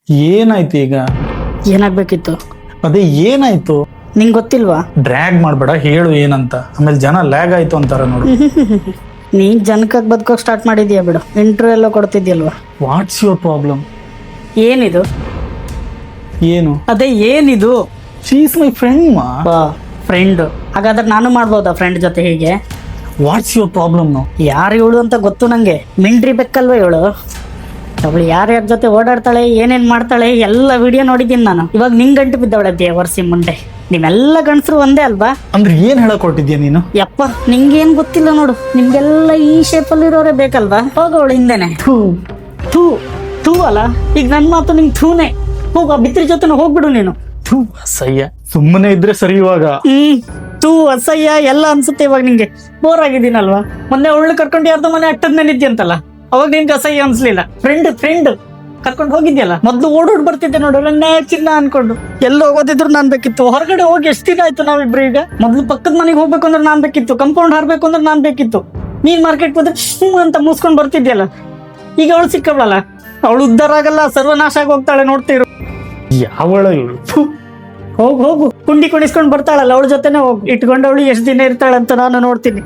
ಏನಾಯ್ತು ಈಗ? ಏನಾಗ್ಬೇಕಿತ್ತು? ಅದೇ ಏನಾಯ್ತು? ನಿಂಗೆ ಗೊತ್ತಿಲ್ವಾ? ಡ್ರ್ಯಾಗ್ ಮಾಡ್ಬೇಡ, ಹೇಳು ಏನಂತ. ಆಮೇಲೆ ಜನ ಲ್ಯಾಗ್ ಆಯ್ತು ಅಂತಾರ ನೋಡು. ನೀನ್ ಜನಕ್ಕಾಗಿ ಬದುಕೋಕ್ ಸ್ಟಾರ್ಟ್ ಮಾಡಿದ್ಯಾ ಬಿಡು. ಇಂಟರ್ವ್ಯೂ ಎಲ್ಲ ಕೊಡ್ತಿದ್ಯಲ್ವಾ? What's your problem? ಏನಿದು? ಏನು? ಅದೇ ಏನಿದು? ಶೀ ಇಸ್ ಮೈ ಫ್ರೆಂಡ್ ಮಾ. ಫ್ರೆಂಡ್? ಹಾಗಾದ್ರೆ ನಾನು ಮಾಡ್ಬೋದಾ ಫ್ರೆಂಡ್ ಜೊತೆ ಹೀಗೆ? What's your problem? ಯಾರು ಇವಳು ಅಂತ ಗೊತ್ತು ನಂಗೆ. ಮಿಂಡ್ರಿ ಬೆಕ್ಕಲ್ವ ಇವಳು? ಅವಳು ಯಾರ್ಯಾರ ಜೊತೆ ಓಡಾಡ್ತಾಳೆ, ಏನೇನ್ ಮಾಡ್ತಾಳೆ ಎಲ್ಲ ವಿಡಿಯೋ ನೋಡಿದ್ದೀನಿ ನಾನು. ಇವಾಗ ನಿಂಗ್ ಗಂಟು ಬಿದ್ದವಳೆ ದೇವರ್ಸಿ ಮುಂದೆ. ನೀವೆಲ್ಲ ಗಂಡಸರು ಒಂದೇ ಅಲ್ವಾ? ಅಂದ್ರೆ ಏನ್ ಹೇಳಕ್ ಹೊಟ್ಟಿದ್ಯಾ ನೀನು? ಯಪ್ಪ, ನಿಂಗೇನ್ ಗೊತ್ತಿಲ್ಲ ನೋಡು. ನಿಮ್ಗೆಲ್ಲ ಈ ಶೇಪಲ್ಲಿ ಇರೋರೇ ಬೇಕಲ್ವಾ? ಹೋಗವಳು ಹಿಂದೆನೆ. ಥೂ ಥೂ ಥೂ ಅಲ್ಲ. ಈಗ ನನ್ ಮಾತು ನಿಂಗೆ ಥೂನೆ. ಹೋಗ ಬಿತ್ರಿ ಜೊತೆ ಹೋಗ್ಬಿಡು ನೀನು. ಥೂ, ಅಸಹ್ಯ. ಸುಮ್ಮನೆ ಇದ್ರೆ ಸರಿ. ಇವಾಗ ಥೂ ಅಸಹ್ಯ ಎಲ್ಲ ಅನ್ಸುತ್ತೆ ಇವಾಗ ನಿಂಗೆ. ಬೋರ್ ಆಗಿದ್ದೀನಲ್ವಾ? ಮೊನ್ನೆ ಒಳ್ಳೆ ಕರ್ಕೊಂಡು ಯಾರ್ದೋ ಮನೆ ಅಟ್ಟದ ಮೇಲೆ ಇದ್ಯಂತಲ್ಲ, ಅವಾಗ ನಿನ್ಗೆ ಅಸಹ್ಯ ಅನ್ಸ್ಲಿಲ್ಲ? ಫ್ರೆಂಡ್ ಕರ್ಕೊಂಡು ಹೋಗಿದ್ಯಲ್ಲ, ಮೊದ್ಲು ಓಡೋಡ್ ಬರ್ತಿದ್ದೆ ನೋಡು ನನ್ನೇ ಚಿನ್ನ ಅನ್ಕೊಂಡು. ಎಲ್ಲ ಹೋಗೋದಿದ್ರು ನಾನ್ ಬೇಕಿತ್ತು. ಹೊರಗಡೆ ಹೋಗಿ ಎಷ್ಟು ದಿನ ಆಯ್ತು ನಾವಿಬ್ರು. ಈಗ ಮೊದ್ಲು ಪಕ್ಕದ ಮನೆಗೆ ಹೋಗ್ಬೇಕು ಅಂದ್ರೆ ನಾನ್ ಬೇಕಿತ್ತು. ಕಂಪೌಂಡ್ ಹಾರ್ಬೇಕು ಅಂದ್ರೆ ನಾನ್ ಬೇಕಿತ್ತು. ನೀನ್ ಮಾರ್ಕೆಟ್ ಹೋದ್ರೆ ಅಂತ ಮುಸ್ಕೊಂಡ್ ಬರ್ತಿದ್ಯಲ್ಲ. ಈಗ ಅವಳು ಸಿಕ್ಕವಳಲ್ಲ, ಅವಳು ಉದ್ಧಾರ ಆಗಲ್ಲ, ಸರ್ವನಾಶ ಆಗಿ ಹೋಗ್ತಾಳೆ. ನೋಡ್ತಿರು. ಯಾವಳ ಇವಳು? ಹೋಗು ಕುಂಡಿ ಕುಣಿಸ್ಕೊಂಡ್ ಬರ್ತಾಳಲ್ಲ, ಅವಳ ಜೊತೆನೆ ಹೋಗು. ಇಟ್ಕೊಂಡವಳು ಎಷ್ಟು ದಿನ ಇರ್ತಾಳಂತ ನಾನು ನೋಡ್ತೀನಿ.